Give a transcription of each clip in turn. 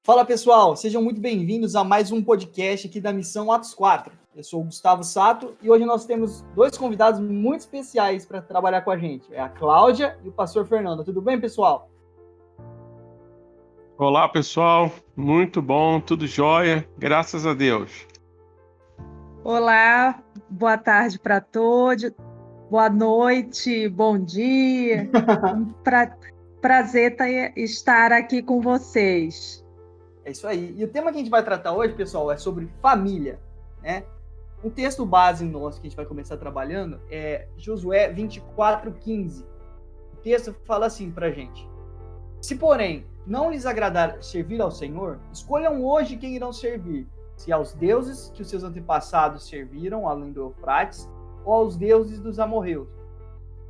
Fala pessoal, sejam muito bem-vindos a mais um podcast aqui da Missão Atos 4. Eu sou o Gustavo Sato e hoje nós temos dois convidados muito especiais para trabalhar com a gente. É a Cláudia e o pastor Fernando. Tudo bem, pessoal? Olá, pessoal. Muito bom, tudo jóia, graças a Deus. Olá, boa tarde para todos, boa noite, bom dia. Prazer estar aqui com vocês. É isso aí. E o tema que a gente vai tratar hoje, pessoal, é sobre família, né? Um texto base nosso que a gente vai começar trabalhando é Josué 24:15. O texto fala assim pra gente: Se, porém, não lhes agradar servir ao Senhor, escolham hoje quem irão servir, se aos deuses que os seus antepassados serviram, além do Eufrates, ou aos deuses dos amorreus,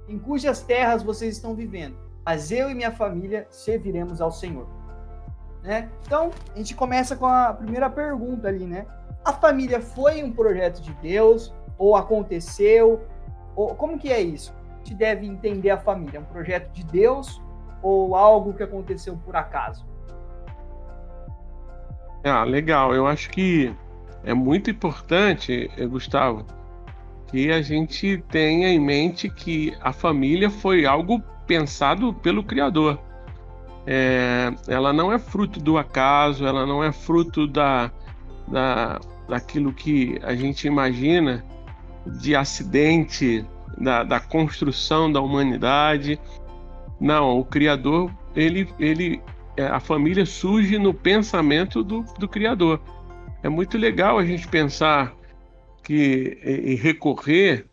em cujas terras vocês estão vivendo. Mas eu e minha família serviremos ao Senhor. Né? Então, a gente começa com a primeira pergunta ali, né? A família foi um projeto de Deus? Ou aconteceu? Ou como que é isso? A gente deve entender a família. É um projeto de Deus ou algo que aconteceu por acaso? Legal. Eu acho que é muito importante, Gustavo, que a gente tenha em mente que a família foi algo pensado pelo Criador. Ela não é fruto do acaso, ela não é fruto daquilo que a gente imagina de acidente, da construção da humanidade. Não, o Criador, a família surge no pensamento do Criador. É muito legal a gente pensar e recorrer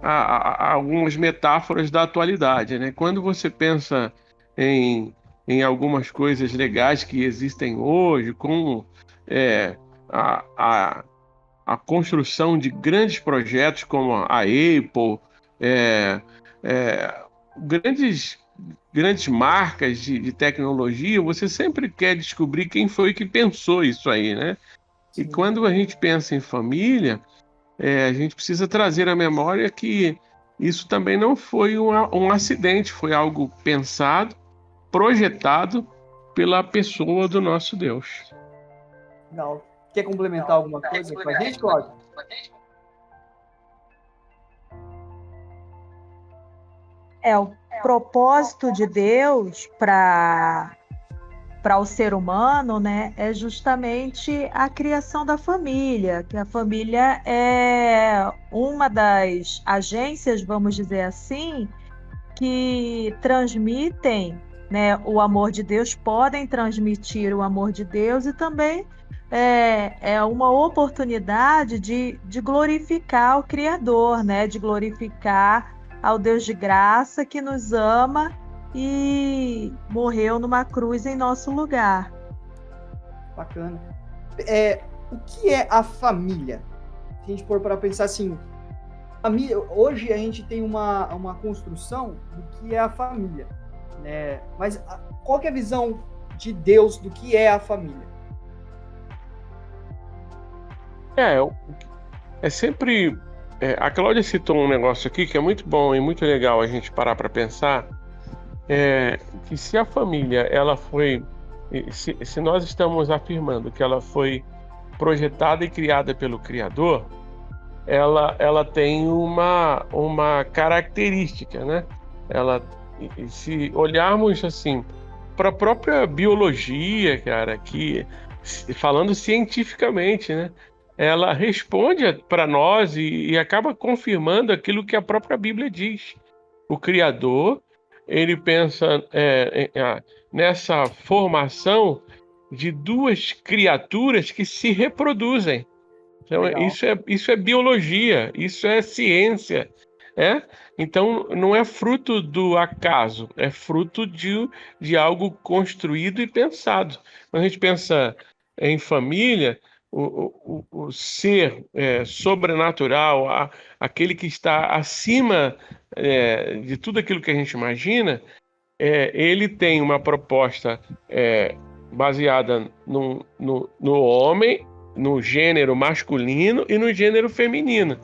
a algumas metáforas da atualidade, né? Quando você pensa em algumas coisas legais que existem hoje, como a construção de grandes projetos como a Apple, grandes marcas de tecnologia, você sempre quer descobrir quem foi que pensou isso aí, né? Sim. E quando a gente pensa em família, a gente precisa trazer à memória que isso também não foi um acidente, foi algo pensado, projetado pela pessoa do nosso Deus. Legal. Quer complementar alguma coisa com a gente, Cláudio? O propósito de Deus para o ser humano, né, é justamente a criação da família, que a família é uma das agências, vamos dizer assim, que transmitem, né, o amor de Deus, podem transmitir o amor de Deus e também é uma oportunidade de glorificar o Criador, né, de glorificar ao Deus de graça que nos ama e morreu numa cruz em nosso lugar. Bacana. O que é a família? Se a gente for para pensar assim, hoje a gente tem uma construção do que é a família, né? Mas qual que é a visão de Deus do que é a família? É sempre... a Cláudia citou um negócio aqui que é muito bom e muito legal a gente parar para pensar, que se a família, ela foi... Se nós estamos afirmando que ela foi projetada e criada pelo Criador, ela tem uma característica, né? Se olharmos assim para a própria biologia, cara, que falando cientificamente, né? Ela responde para nós e acaba confirmando aquilo que a própria Bíblia diz. O Criador, ele pensa nessa formação de duas criaturas que se reproduzem. Então, isso é biologia, isso é ciência. Então, não é fruto do acaso, é fruto de algo construído e pensado. Quando a gente pensa em família, o ser sobrenatural, aquele que está acima de tudo aquilo que a gente imagina, ele tem uma proposta baseada no homem, no gênero masculino e no gênero feminino.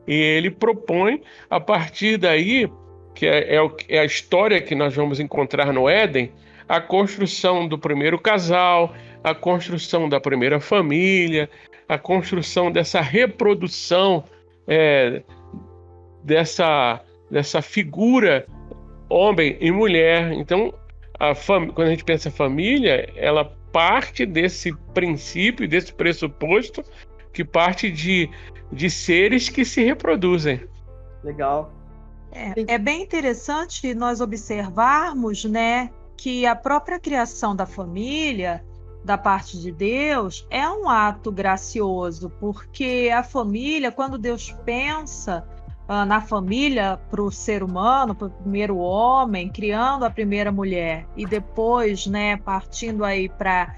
E ele propõe, a partir daí, que é a história que nós vamos encontrar no Éden, a construção do primeiro casal, a construção da primeira família, a construção dessa reprodução dessa figura homem e mulher. Então, quando a gente pensa família, ela parte desse princípio, desse pressuposto, que parte de seres que se reproduzem. Legal. É bem interessante nós observarmos, né, que a própria criação da família, da parte de Deus, é um ato gracioso, porque a família, quando Deus pensa na família para o ser humano, para o primeiro homem, criando a primeira mulher, e depois, né, partindo aí para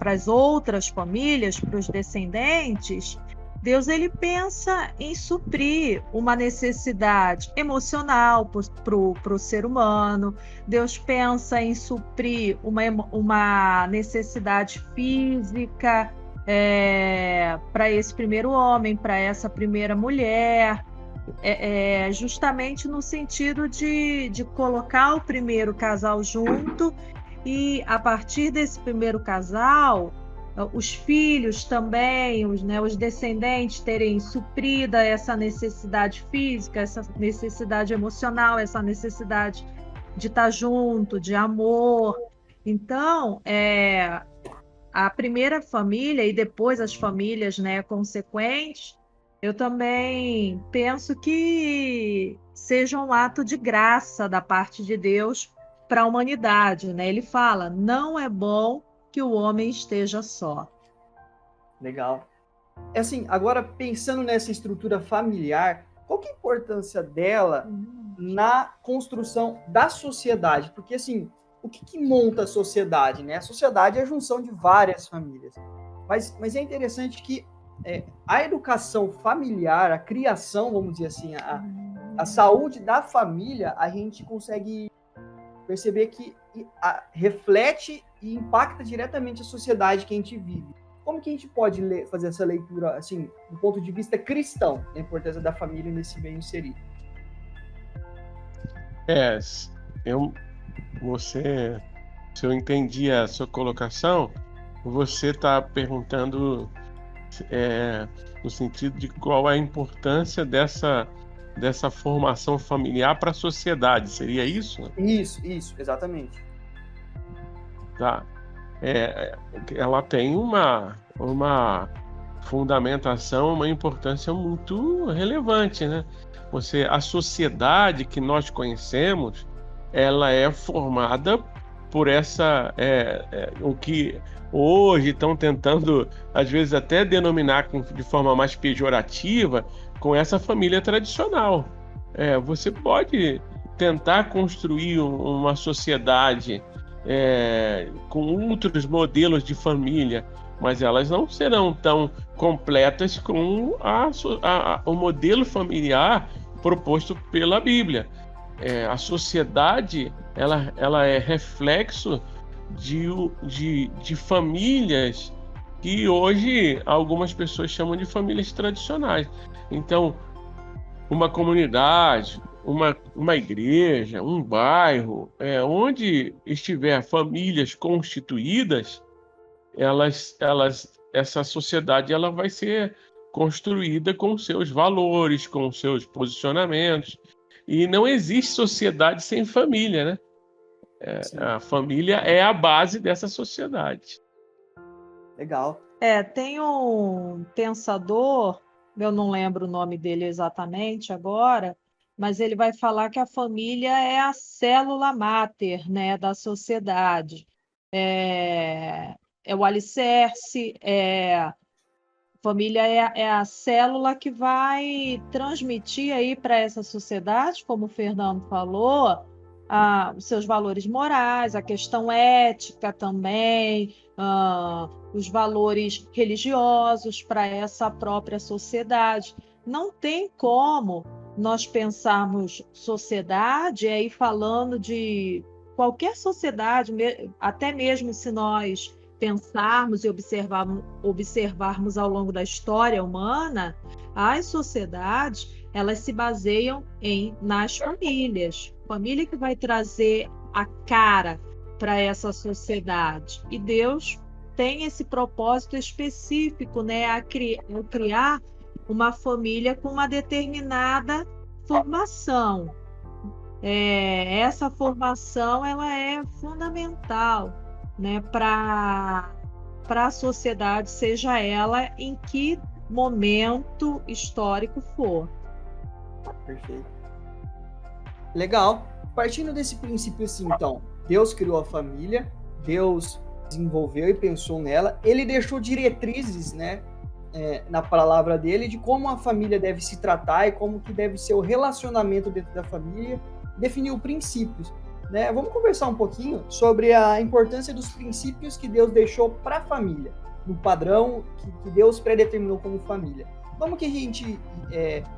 as outras famílias, para os descendentes, Deus ele pensa em suprir uma necessidade emocional para o ser humano. Deus pensa em suprir uma necessidade física para esse primeiro homem, para essa primeira mulher, justamente no sentido de colocar o primeiro casal junto e, a partir desse primeiro casal, os filhos também, os descendentes terem suprida essa necessidade física, essa necessidade emocional, essa necessidade de estar junto, de amor. Então, a primeira família e depois as famílias, né, consequentes, eu também penso que seja um ato de graça da parte de Deus para a humanidade, né? Ele fala, não é bom que o homem esteja só. Legal. Assim, agora pensando nessa estrutura familiar, qual que é a importância dela na construção da sociedade? Porque, assim, o que monta a sociedade, né? A sociedade é a junção de várias famílias. Mas é interessante que a educação familiar, a criação, vamos dizer assim, a saúde da família, a gente consegue perceber que reflete e impacta diretamente a sociedade que a gente vive. Como que a gente pode fazer essa leitura, assim, do ponto de vista cristão, a importância da família nesse meio inserido? Se eu entendi a sua colocação, você está perguntando no sentido de qual é a importância dessa formação familiar para a sociedade, seria isso? Isso, exatamente. Tá. Ela tem uma fundamentação, uma importância muito relevante, né? A sociedade que nós conhecemos, ela é formada por o que hoje estão tentando, às vezes até denominar de forma mais pejorativa, com essa família tradicional. Você pode tentar construir uma sociedade com outros modelos de família, mas elas não serão tão completas como o modelo familiar proposto pela Bíblia. A sociedade ela é reflexo de famílias que hoje algumas pessoas chamam de famílias tradicionais. Então, uma comunidade, uma igreja, um bairro, onde estiver famílias constituídas, essa sociedade ela vai ser construída com seus valores, com seus posicionamentos. E não existe sociedade sem família, né? A família é a base dessa sociedade. Legal. Tem um pensador, eu não lembro o nome dele exatamente agora, mas ele vai falar que a família é a célula máter, né, da sociedade. É o alicerce, família é a célula que vai transmitir aí para essa sociedade, como o Fernando falou, os seus valores morais, a questão ética também, os valores religiosos para essa própria sociedade. Não tem como nós pensarmos sociedade aí falando de qualquer sociedade, até mesmo se nós pensarmos e observarmos ao longo da história humana, as sociedades elas se baseiam nas famílias. Família que vai trazer a cara para essa sociedade. E Deus tem esse propósito específico, né, a criar uma família com uma determinada formação. Essa formação ela é fundamental, né, para a sociedade, seja ela em que momento histórico for. Perfeito. Legal. Partindo desse princípio assim, então, Deus criou a família, Deus desenvolveu e pensou nela, ele deixou diretrizes, né, na palavra dele, de como a família deve se tratar e como que deve ser o relacionamento dentro da família, definiu princípios, né? Vamos conversar um pouquinho sobre a importância dos princípios que Deus deixou para a família, no padrão que Deus predeterminou como família. Vamos que a gente...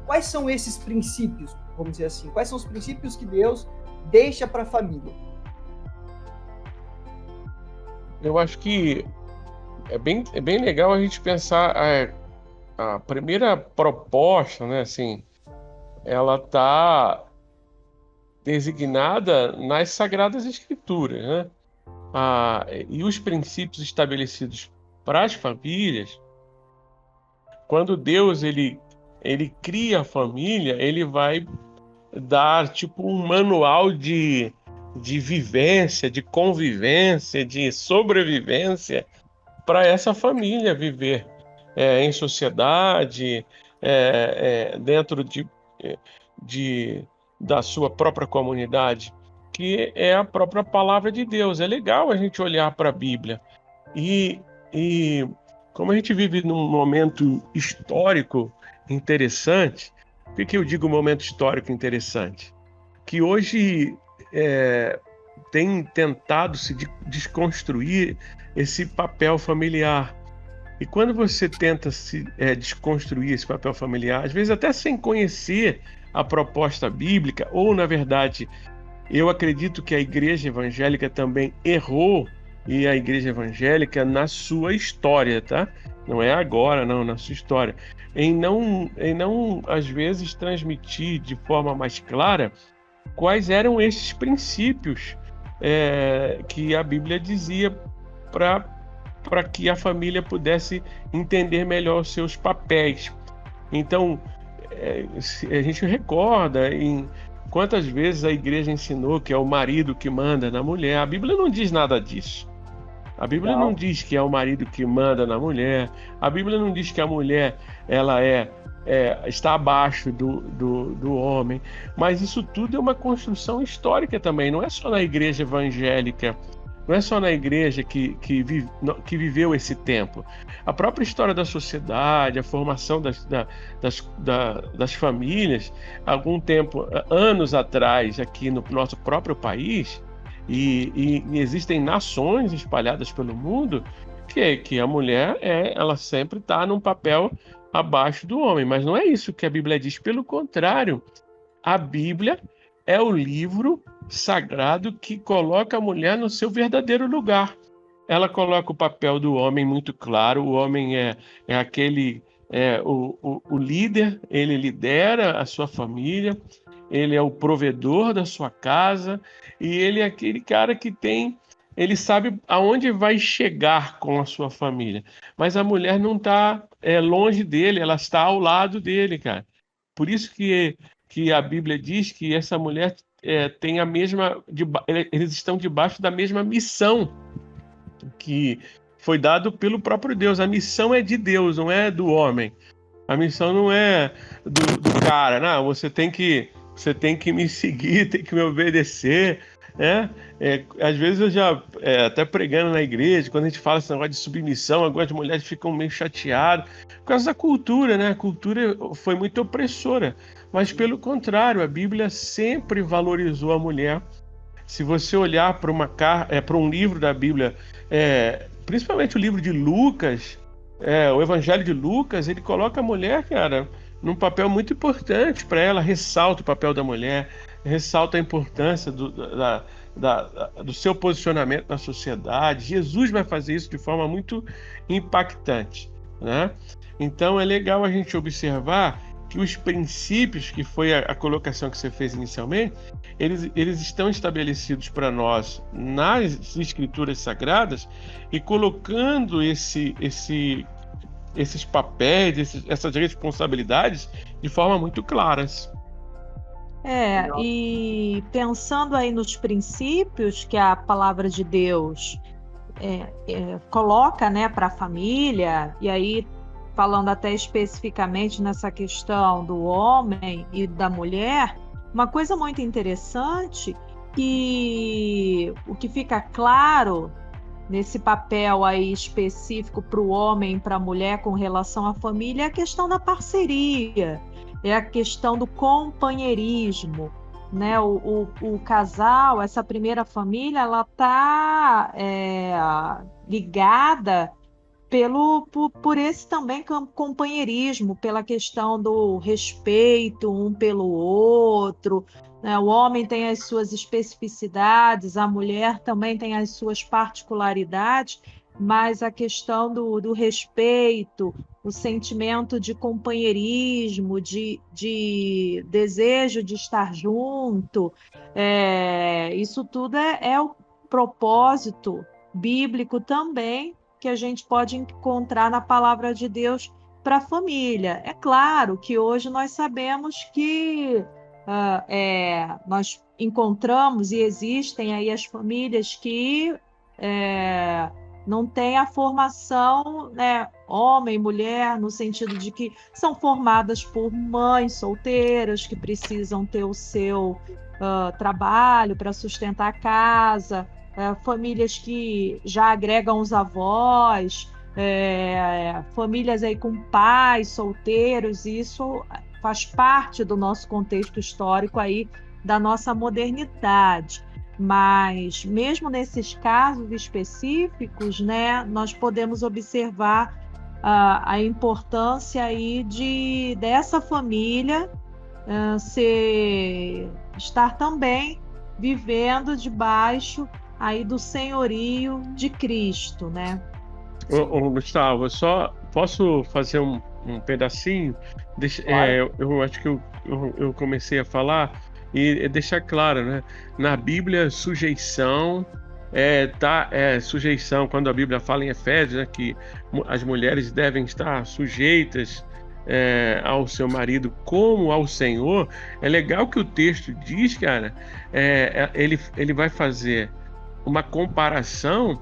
quais são esses princípios, vamos dizer assim? Quais são os princípios que Deus deixa para a família? Eu acho que é bem legal a gente pensar a primeira proposta, né? Assim, ela está designada nas Sagradas Escrituras, né? E os princípios estabelecidos para as famílias, quando Deus ele cria a família, ele vai dar tipo um manual de vivência, de convivência, de sobrevivência para essa família viver em sociedade, dentro da sua própria comunidade, que é a própria palavra de Deus. É legal a gente olhar para a Bíblia. E como a gente vive num momento histórico interessante, por que eu digo momento histórico interessante? Que hoje tem tentado se desconstruir esse papel familiar. E quando você tenta se desconstruir esse papel familiar, às vezes até sem conhecer a proposta bíblica, ou na verdade, eu acredito que a igreja evangélica também errou, e a igreja evangélica na sua história, tá? Não é agora, não, na sua história. Em não às vezes, transmitir de forma mais clara quais eram esses princípios que a Bíblia dizia para que a família pudesse entender melhor os seus papéis. Então, a gente recorda em quantas vezes a igreja ensinou que é o marido que manda na mulher. A Bíblia não diz nada disso. A Bíblia não diz que é o marido que manda na mulher. A Bíblia não diz que a mulher ela está abaixo do homem. Mas isso tudo é uma construção histórica também. Não é só na igreja evangélica, não é só na igreja que viveu esse tempo. A própria história da sociedade, a formação das famílias, algum tempo, anos atrás, aqui no nosso próprio país, e existem nações espalhadas pelo mundo que a mulher ela sempre está num papel abaixo do homem. Mas não é isso que a Bíblia diz. Pelo contrário, a Bíblia é o livro sagrado que coloca a mulher no seu verdadeiro lugar. Ela coloca o papel do homem muito claro. O homem é aquele, o líder, ele lidera a sua família, ele é o provedor da sua casa e ele é aquele cara que ele sabe aonde vai chegar com a sua família. Mas a mulher não está longe dele, ela está ao lado dele, cara. Por isso que a Bíblia diz que essa mulher tem a mesma... Eles estão debaixo da mesma missão que foi dado pelo próprio Deus. A missão é de Deus, não é do homem. A missão não é do cara. Não, você tem que me seguir, tem que me obedecer. Às vezes eu já, até pregando na igreja, quando a gente fala esse negócio de submissão, algumas mulheres ficam meio chateadas por causa da cultura, né? A cultura foi muito opressora, mas pelo contrário, a Bíblia sempre valorizou a mulher. Se você olhar para um livro da Bíblia, principalmente o livro de Lucas, o Evangelho de Lucas, ele coloca a mulher, cara, num papel muito importante para ela, ressalta o papel da mulher, ressalta a importância do seu posicionamento na sociedade. Jesus vai fazer isso de forma muito impactante, né? Então é legal a gente observar que os princípios, que foi a colocação que você fez inicialmente, eles estão estabelecidos para nós nas escrituras sagradas, e colocando esses papéis, essas responsabilidades de forma muito claras. E pensando aí nos princípios que a palavra de Deus coloca, né, para a família, e aí falando até especificamente nessa questão do homem e da mulher, uma coisa muito interessante, que o que fica claro nesse papel aí específico para o homem e para a mulher com relação à família é a questão da parceria, é a questão do companheirismo, né? O casal, essa primeira família, ela está ligada por esse também companheirismo, pela questão do respeito um pelo outro, né? O homem tem as suas especificidades, a mulher também tem as suas particularidades, mas a questão do respeito, o sentimento de companheirismo, de desejo de estar junto, isso tudo é o propósito bíblico também, que a gente pode encontrar na palavra de Deus para a família. É claro que hoje nós sabemos que nós encontramos e existem aí as famílias que não têm a formação, né, homem e mulher, no sentido de que são formadas por mães solteiras que precisam ter o seu trabalho para sustentar a casa, famílias que já agregam os avós, famílias aí com pais solteiros, e isso faz parte do nosso contexto histórico aí, da nossa modernidade. Mas mesmo nesses casos específicos, né, nós podemos observar a importância aí dessa família estar também vivendo debaixo aí do senhorio de Cristo, né? Gustavo, eu só posso fazer um pedacinho? Claro. Eu acho que eu comecei a falar e deixar claro, né? Na Bíblia, sujeição sujeição, quando a Bíblia fala em Efésios, né, que as mulheres devem estar sujeitas ao seu marido como ao Senhor. É legal que o texto diz, cara, ele vai fazer uma comparação,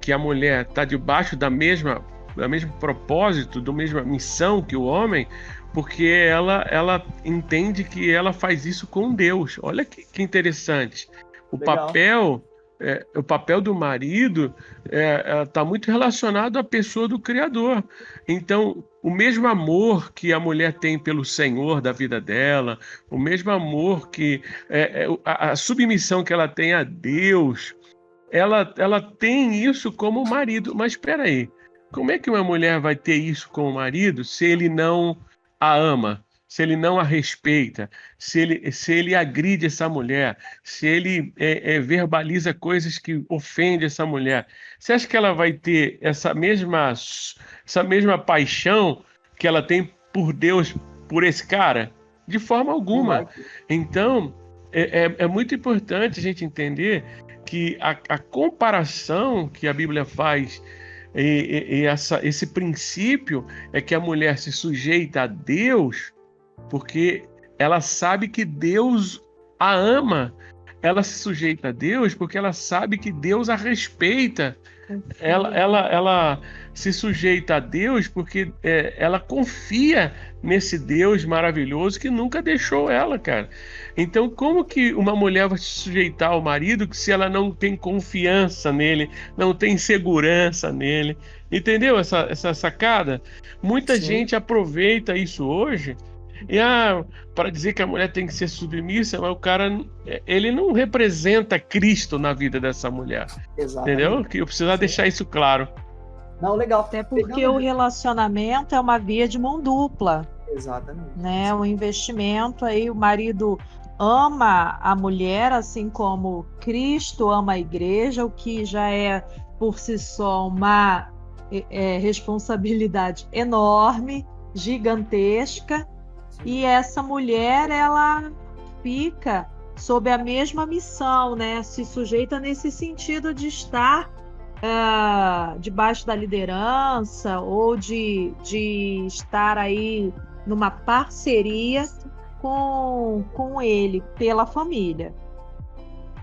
que a mulher está debaixo do mesmo propósito, da mesma missão que o homem, porque ela entende que ela faz isso com Deus. Olha que interessante. O papel do marido está muito relacionado à pessoa do Criador. Então, o mesmo amor que a mulher tem pelo Senhor da vida dela, o mesmo amor que a submissão que ela tem a Deus, ela tem isso como marido. Mas espera aí, como é que uma mulher vai ter isso com o marido se ele não a ama, se ele não a respeita, se ele agride essa mulher, se ele verbaliza coisas que ofendem essa mulher? Você acha que ela vai ter essa mesma paixão que ela tem por Deus, por esse cara? De forma alguma. Então, é muito importante a gente entender que a comparação que a Bíblia faz esse princípio é que a mulher se sujeita a Deus porque ela sabe que Deus a ama. Ela se sujeita a Deus porque ela sabe que Deus a respeita. Ela se sujeita a Deus porque ela confia nesse Deus maravilhoso que nunca deixou ela, cara. Então, como que uma mulher vai se sujeitar ao marido se ela não tem confiança nele, não tem segurança nele? Entendeu essa sacada? Muita gente aproveita isso hoje para dizer que a mulher tem que ser submissa, mas o cara, ele não representa Cristo na vida dessa mulher. Exatamente. Entendeu? Que eu preciso deixar isso claro. Não, legal. Até porque o relacionamento é uma via de mão dupla. Exatamente. Né? O investimento aí, o marido ama a mulher, assim como Cristo ama a igreja, o que já é por si só uma responsabilidade enorme, gigantesca, Sim. e essa mulher, ela fica sob a mesma missão, né? Se sujeita nesse sentido de estar debaixo da liderança ou de estar aí numa parceria com ele, pela família.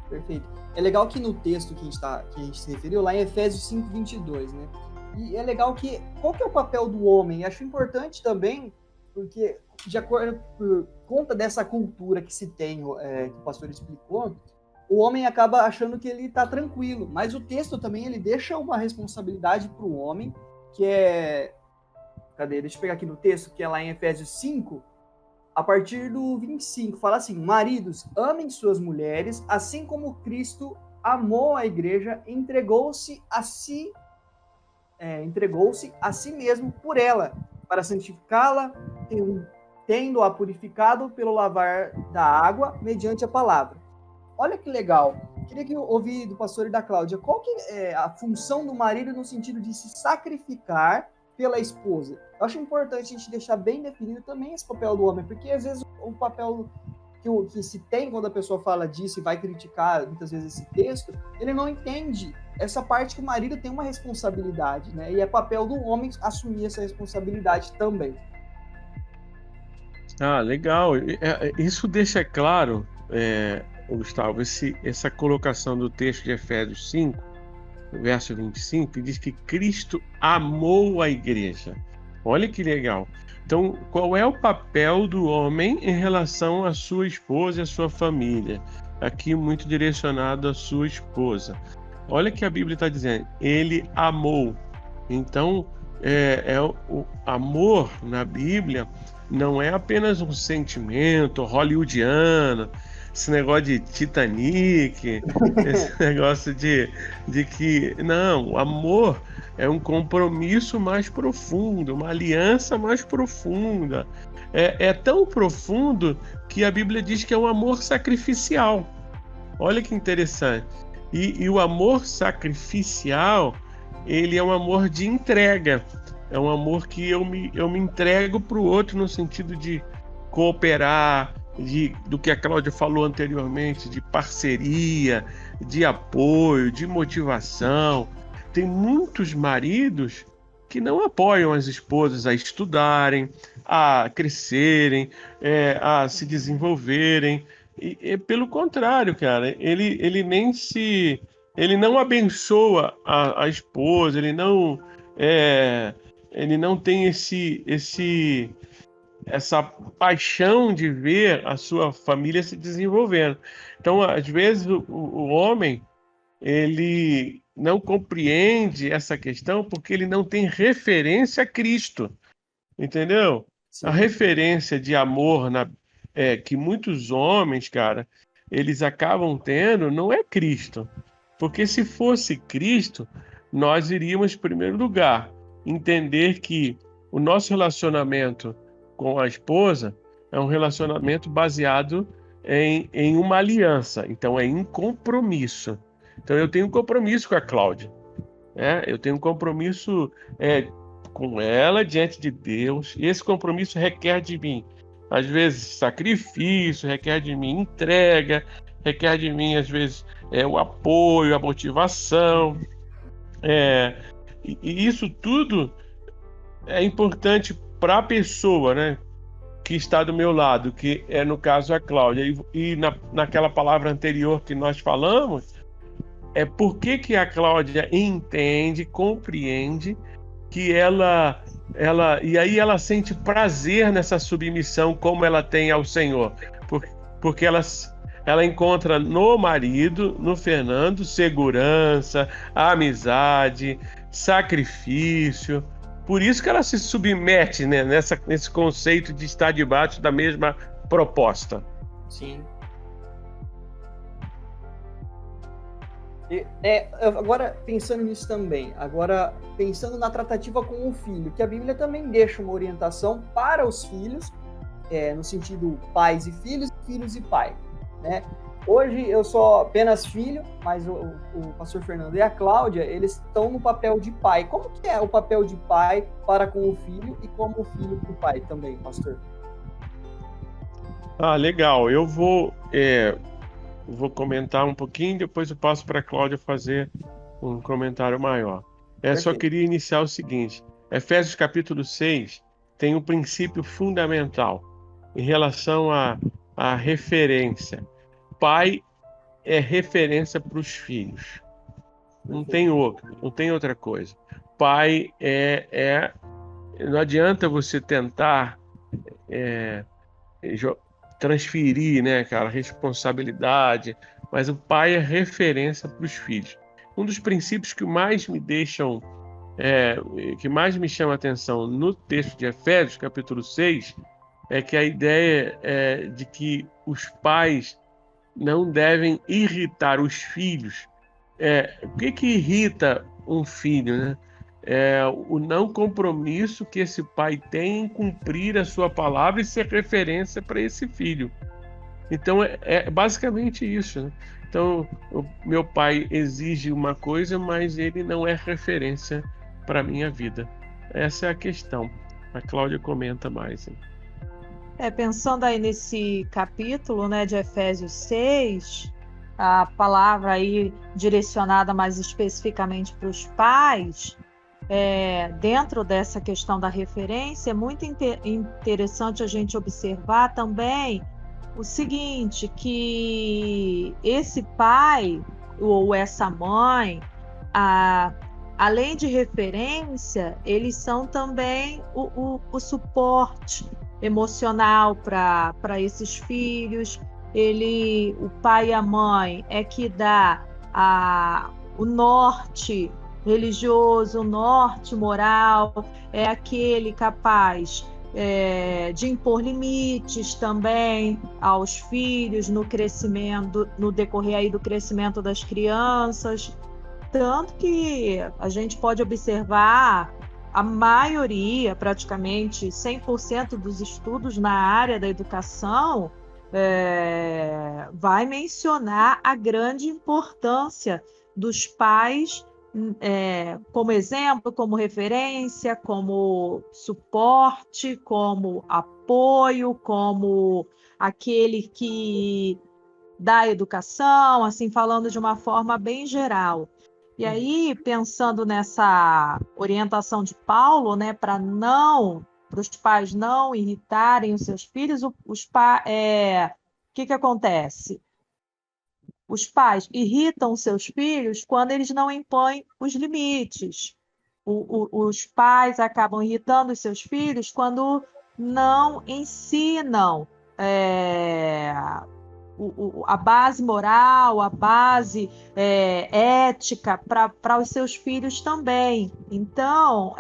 Perfeito. É legal que no texto que a gente se referiu, lá em Efésios 5:22, né? E é legal que, qual que é o papel do homem? Acho importante também, porque de acordo por conta dessa cultura que se tem, que o pastor explicou, o homem acaba achando que ele está tranquilo, mas o texto também ele deixa uma responsabilidade para o homem, que é... Cadê? Deixa eu pegar aqui no texto, que é lá em Efésios 5, a partir do 25, fala assim: maridos, amem suas mulheres, assim como Cristo amou a igreja, entregou-se a si mesmo por ela, para santificá-la, tendo-a purificado pelo lavar da água, mediante a palavra. Olha que legal. Queria que eu ouvisse do pastor e da Cláudia, qual que é a função do marido no sentido de se sacrificar pela esposa? Eu acho importante a gente deixar bem definido também esse papel do homem, porque às vezes o papel que se tem quando a pessoa fala disso e vai criticar muitas vezes esse texto, ele não entende essa parte que o marido tem uma responsabilidade, né? E é papel do homem assumir essa responsabilidade também. Ah, legal. Isso deixa claro, Gustavo, essa colocação do texto de Efésios 5, verso 25, que diz que Cristo amou a igreja. Olha que legal. Então, qual é o papel do homem em relação à sua esposa e à sua família? Aqui muito direcionado à sua esposa. Olha que a Bíblia está dizendo, ele amou. Então, o amor na Bíblia não é apenas um sentimento hollywoodiano, esse negócio de Titanic, esse negócio de que... Não, o amor é um compromisso mais profundo, uma aliança mais profunda. É tão profundo que a Bíblia diz que é um amor sacrificial. Olha que interessante. E o amor sacrificial, ele é um amor de entrega. É um amor que eu me entrego para o outro no sentido de cooperar, do que a Cláudia falou anteriormente, de parceria, de apoio, de motivação. Tem muitos maridos que não apoiam as esposas a estudarem, a crescerem, a se desenvolverem. E pelo contrário, cara, ele não abençoa a esposa, ele não tem essa paixão de ver a sua família se desenvolvendo. Então, às vezes, o homem, ele não compreende essa questão porque ele não tem referência a Cristo, entendeu? Sim. A referência de amor que muitos homens, cara, eles acabam tendo não é Cristo. Porque se fosse Cristo, nós iríamos, em primeiro lugar, entender que o nosso relacionamento com a esposa é um relacionamento baseado em uma aliança, então é em compromisso. Então eu tenho um compromisso com a Cláudia, eu tenho um compromisso com ela diante de Deus, e esse compromisso requer de mim, às vezes, sacrifício, requer de mim entrega, requer de mim, às vezes, o apoio, a motivação, e isso tudo é importante para a pessoa, né, que está do meu lado, que é, no caso, a Cláudia. E naquela palavra anterior que nós falamos, por que a Cláudia entende, compreende que ela e aí ela sente prazer nessa submissão como ela tem ao Senhor, porque ela encontra no marido, no Fernando, segurança, amizade, sacrifício. Por isso que ela se submete, né, nesse conceito de estar debaixo da mesma proposta. Sim. Agora, pensando nisso também, agora pensando na tratativa com o filho, que a Bíblia também deixa uma orientação para os filhos, no sentido pais e filhos e pai, né? Hoje eu sou apenas filho, mas o pastor Fernando e a Cláudia, eles estão no papel de pai. Como que é o papel de pai para com o filho e como o filho para o pai também, pastor? Legal. Eu vou comentar um pouquinho, depois eu passo para a Cláudia fazer um comentário maior. Só Perfeito. queria iniciar o seguinte: Efésios capítulo 6 tem um princípio fundamental em relação à referência. Pai é referência para os filhos. Não tem outra coisa. Pai não adianta você tentar transferir, né, cara, responsabilidade, mas o pai é referência para os filhos. Um dos princípios que mais me chama a atenção no texto de Efésios, capítulo 6, é que a ideia é de que os pais não devem irritar os filhos. O que irrita um filho, né? O não compromisso que esse pai tem em cumprir a sua palavra e ser referência para esse filho. Então, é basicamente isso, né? Então, meu pai exige uma coisa, mas ele não é referência para a minha vida. Essa é a questão. A Cláudia comenta mais, hein? Pensando aí nesse capítulo, né, de Efésios 6, a palavra aí direcionada mais especificamente para os pais, dentro dessa questão da referência, é muito interessante a gente observar também o seguinte, que esse pai ou essa mãe, além de referência, eles são também o suporte emocional para esses filhos. O pai e a mãe é que dá o norte religioso, o norte moral, é aquele capaz de impor limites também aos filhos no crescimento, no decorrer aí do crescimento das crianças. Tanto que a gente pode observar a maioria, praticamente 100% dos estudos na área da educação vai mencionar a grande importância dos pais como exemplo, como referência, como suporte, como apoio, como aquele que dá educação, assim, falando de uma forma bem geral. E aí, pensando nessa orientação de Paulo, né, para os pais não irritarem os seus filhos, o que acontece? Os pais irritam seus filhos quando eles não impõem os limites. Os pais acabam irritando os seus filhos quando não ensinam a base moral, a base ética para os seus filhos também. Então,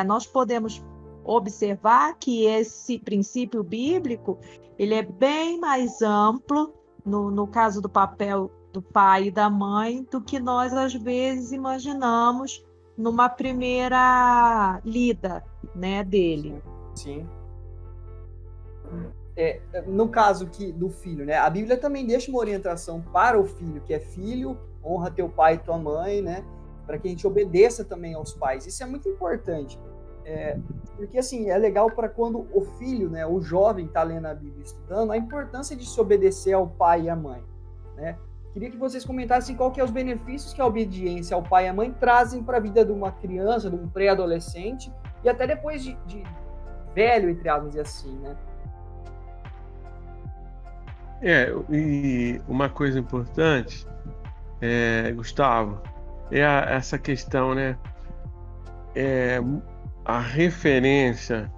nós podemos observar que esse princípio bíblico ele é bem mais amplo no caso do papel do pai e da mãe do que nós às vezes imaginamos numa primeira lida, né, dele. Sim. No caso do filho, né? A Bíblia também deixa uma orientação para o filho, que é filho, honra teu pai e tua mãe, né? Para que a gente obedeça também aos pais. Isso é muito importante. Porque, assim, é legal para quando o filho, né, o jovem está lendo a Bíblia estudando, a importância de se obedecer ao pai e à mãe, né? Queria que vocês comentassem qual que é os benefícios que a obediência ao pai e à mãe trazem para a vida de uma criança, de um pré-adolescente, e até depois de velho, entre aspas, e assim, né? E uma coisa importante, Gustavo, essa questão, né? A referência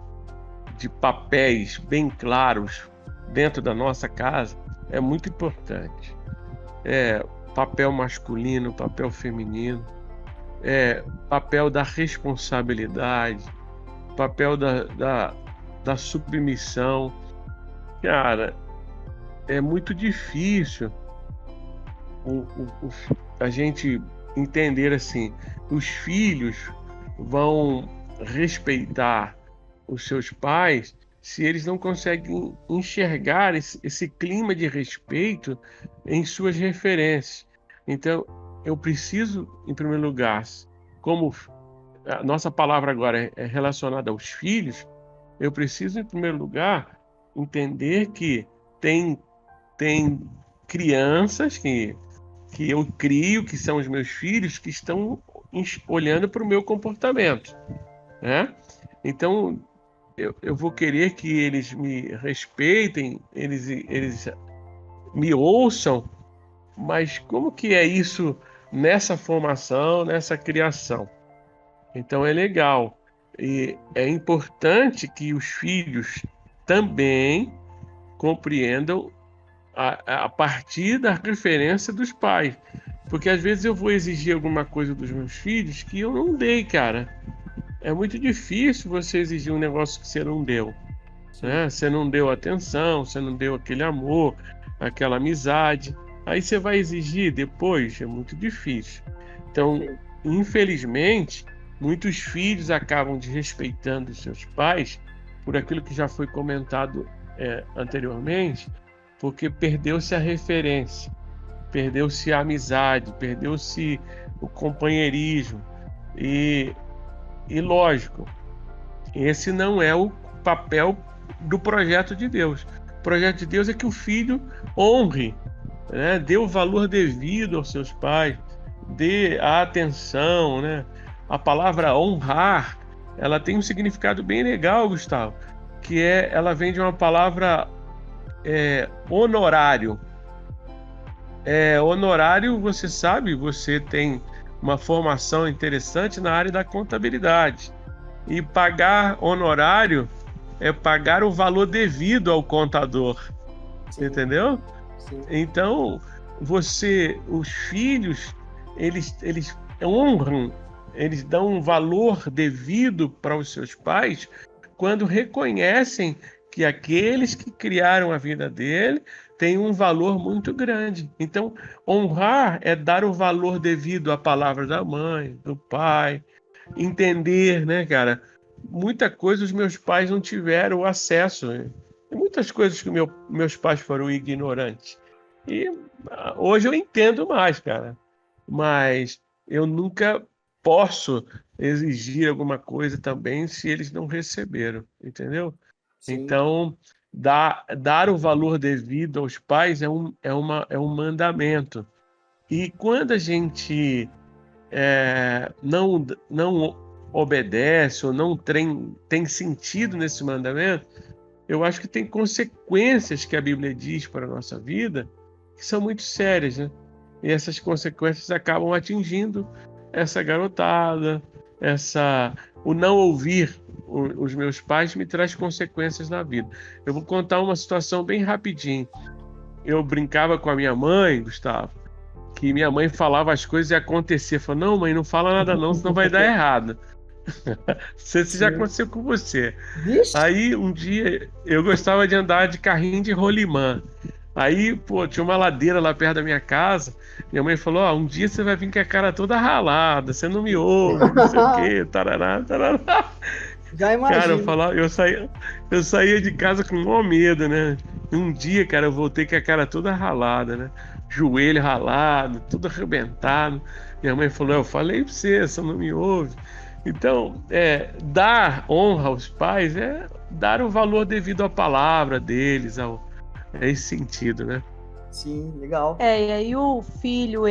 de papéis bem claros dentro da nossa casa é muito importante. Papel masculino, papel feminino, papel da responsabilidade, papel da submissão. Cara, é muito difícil a gente entender assim, os filhos vão respeitar os seus pais se eles não conseguem enxergar esse clima de respeito em suas referências. Então, eu preciso, em primeiro lugar, como a nossa palavra agora é relacionada aos filhos, eu preciso, em primeiro lugar, entender que tem crianças que eu crio, que são os meus filhos, que estão olhando para o meu comportamento, né? Então, eu vou querer que eles me respeitem, eles me ouçam, mas como que é isso nessa formação, nessa criação? Então é legal. E é importante que os filhos também compreendam a partir da referência dos pais. Porque às vezes eu vou exigir alguma coisa dos meus filhos que eu não dei, cara. É muito difícil você exigir um negócio que você não deu, né? Você não deu atenção, você não deu aquele amor, aquela amizade. Aí você vai exigir depois, é muito difícil. Então, infelizmente, muitos filhos acabam desrespeitando os seus pais por aquilo que já foi comentado anteriormente, porque perdeu-se a referência, perdeu-se a amizade, perdeu-se o companheirismo. E lógico, esse não é o papel do projeto de Deus. O projeto de Deus é que o filho honre, né? Dê o valor devido aos seus pais, dê a atenção, né? A palavra honrar, ela tem um significado bem legal, Gustavo, que ela vem de uma palavra honorário. Honorário, você sabe, você tem uma formação interessante na área da contabilidade. E pagar honorário é pagar o valor devido ao contador. Sim. Entendeu? Sim. Então, os filhos, eles honram, eles dão um valor devido para os seus pais quando reconhecem que aqueles que criaram a vida dele têm um valor muito grande. Então, honrar é dar o valor devido à palavra da mãe, do pai, entender, né, cara? Muita coisa os meus pais não tiveram acesso. Tem muitas coisas que meus pais foram ignorantes. E hoje eu entendo mais, cara. Mas eu nunca posso exigir alguma coisa também se eles não receberam, entendeu? Sim. Então, dar o valor devido aos pais é um mandamento. E quando a gente não obedece ou não tem sentido nesse mandamento, eu acho que tem consequências que a Bíblia diz para a nossa vida que são muito sérias, né? E essas consequências acabam atingindo essa garotada, o não ouvir os meus pais me traz consequências na vida. Eu vou contar uma situação bem rapidinho. Eu brincava com a minha mãe, Gustavo, que minha mãe falava as coisas e acontecia. Falava, não, mãe, não fala nada não, senão vai dar errado. Não sei se já aconteceu com você. Vixe. Aí, um dia, eu gostava de andar de carrinho de rolimã. Aí, pô, tinha uma ladeira lá perto da minha casa. Minha mãe falou, um dia você vai vir com a cara toda ralada, você não me ouve, não sei o quê, tarará, tarará. Já imagino. Cara, eu saía de casa com maior medo, né? E um dia, cara, eu voltei com a cara toda ralada, né? Joelho ralado, tudo arrebentado. Minha mãe falou, eu falei pra você não me ouve. Então, dar honra aos pais é dar o valor devido à palavra deles, esse sentido, né? Sim, legal. E aí o filho,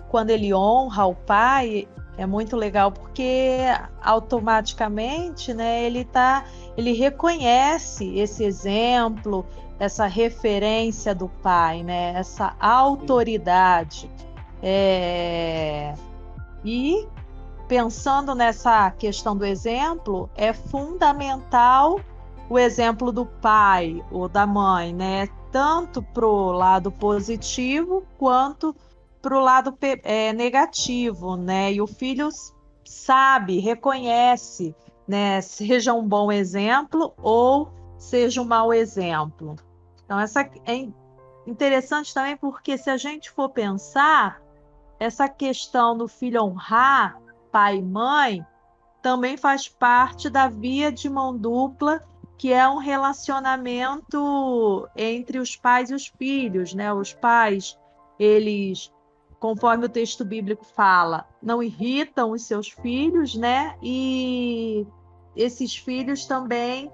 quando ele honra o pai, é muito legal porque automaticamente, né, ele reconhece esse exemplo, essa referência do pai, né, essa autoridade. E pensando nessa questão do exemplo, é fundamental o exemplo do pai ou da mãe, né? Tanto para o lado positivo quanto para o lado negativo, né? E o filho sabe, reconhece, né? Seja um bom exemplo ou seja um mau exemplo. Então, essa é interessante também porque se a gente for pensar, essa questão do filho honrar pai e mãe também faz parte da via de mão dupla que é um relacionamento entre os pais e os filhos, né? Os pais, eles, conforme o texto bíblico fala, não irritam os seus filhos, né? E esses filhos também,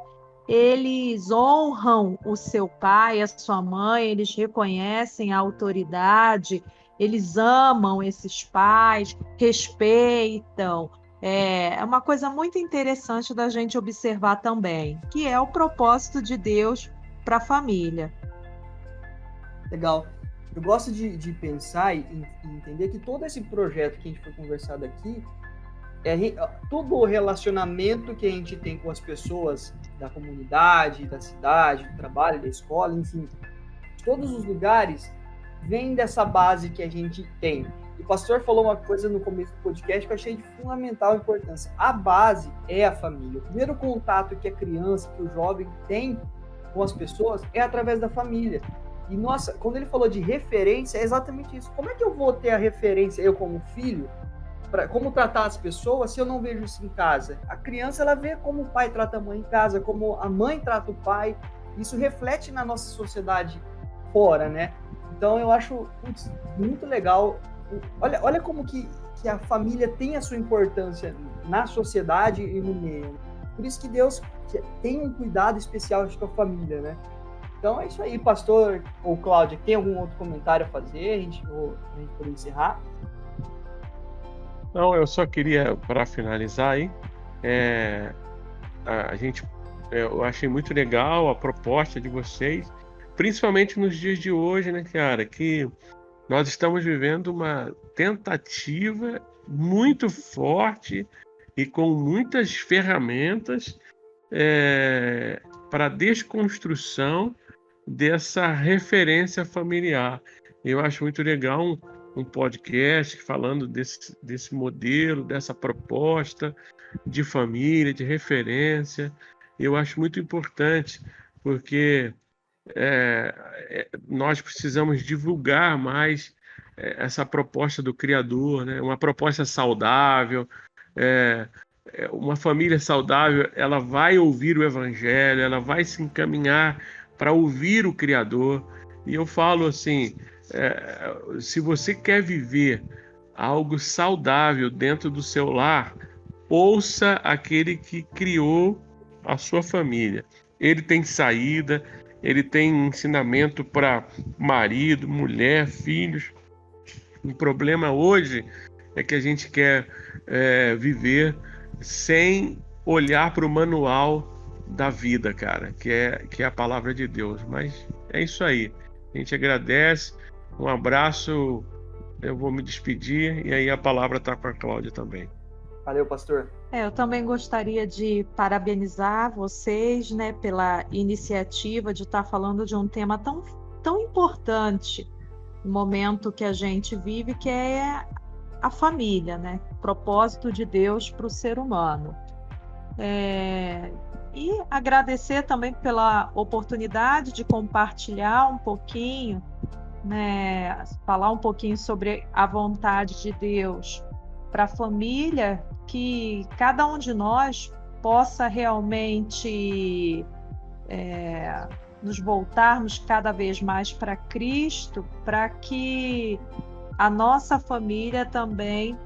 eles honram o seu pai, a sua mãe, eles reconhecem a autoridade, eles amam esses pais, respeitam. É uma coisa muito interessante da gente observar também, que é o propósito de Deus para a família. Legal. Eu gosto de pensar e entender que todo esse projeto que a gente foi conversado aqui, todo o relacionamento que a gente tem com as pessoas da comunidade, da cidade, do trabalho, da escola, enfim, todos os lugares vem dessa base que a gente tem. O pastor falou uma coisa no começo do podcast que eu achei de fundamental importância. A base é a família. O primeiro contato que a criança, que o jovem tem com as pessoas é através da família. E, nossa, quando ele falou de referência, é exatamente isso. Como é que eu vou ter a referência, eu como filho, para como tratar as pessoas se eu não vejo isso em casa? A criança, ela vê como o pai trata a mãe em casa, como a mãe trata o pai. Isso reflete na nossa sociedade fora, né? Então, eu acho muito legal. Olha como que a família tem a sua importância na sociedade e no meio. Por isso que Deus tem um cuidado especial com a família, né? Então, é isso aí, pastor ou Cláudia. Tem algum outro comentário a fazer? A gente pode encerrar? Não, eu só queria, para finalizar aí, eu achei muito legal a proposta de vocês, principalmente nos dias de hoje, né, cara, que nós estamos vivendo uma tentativa muito forte e com muitas ferramentas para a desconstrução dessa referência familiar. Eu acho muito legal um podcast falando desse modelo, dessa proposta de família, de referência. Eu acho muito importante, porque nós precisamos divulgar mais essa proposta do Criador, né? Uma proposta saudável. Uma família saudável, ela vai ouvir o Evangelho, ela vai se encaminhar para ouvir o Criador. E eu falo assim, se você quer viver algo saudável dentro do seu lar, ouça aquele que criou a sua família. Ele tem saída, ele tem ensinamento para marido, mulher, filhos. O problema hoje é que a gente quer viver sem olhar para o manual da vida, cara, que é a palavra de Deus. Mas é isso aí. A gente agradece. Um abraço. Eu vou me despedir e aí a palavra está com a Cláudia também. Valeu, pastor. Eu também gostaria de parabenizar vocês, né, pela iniciativa de estar falando de um tema tão importante no momento que a gente vive, que é a família, né? O propósito de Deus para o ser humano. E agradecer também pela oportunidade de compartilhar um pouquinho, né, falar um pouquinho sobre a vontade de Deus para a família, que cada um de nós possa realmente nos voltarmos cada vez mais para Cristo, para que a nossa família também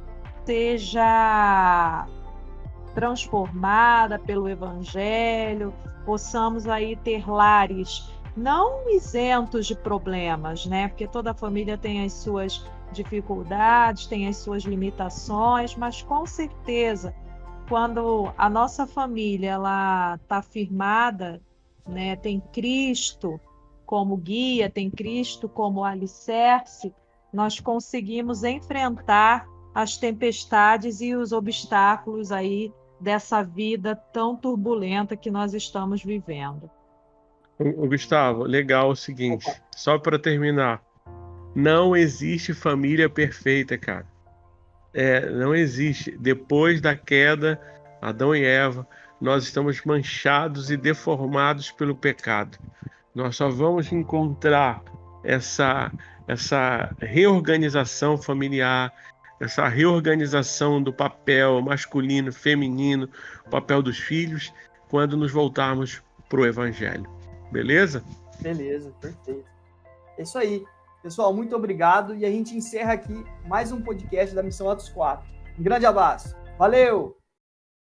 seja transformada pelo Evangelho, possamos aí ter lares não isentos de problemas, né? Porque toda família tem as suas dificuldades, tem as suas limitações, mas com certeza, quando a nossa família ela está firmada, né, tem Cristo como guia, tem Cristo como alicerce, nós conseguimos enfrentar as tempestades e os obstáculos aí dessa vida tão turbulenta que nós estamos vivendo. Gustavo, legal o seguinte, só para terminar, não existe família perfeita, cara. Não existe. Depois da queda, Adão e Eva, nós estamos manchados e deformados pelo pecado. Nós só vamos encontrar essa reorganização familiar, essa reorganização do papel masculino, feminino, o papel dos filhos, quando nos voltarmos para o Evangelho. Beleza? Beleza, perfeito. É isso aí. Pessoal, muito obrigado. E a gente encerra aqui mais um podcast da Missão Atos 4. Um grande abraço. Valeu!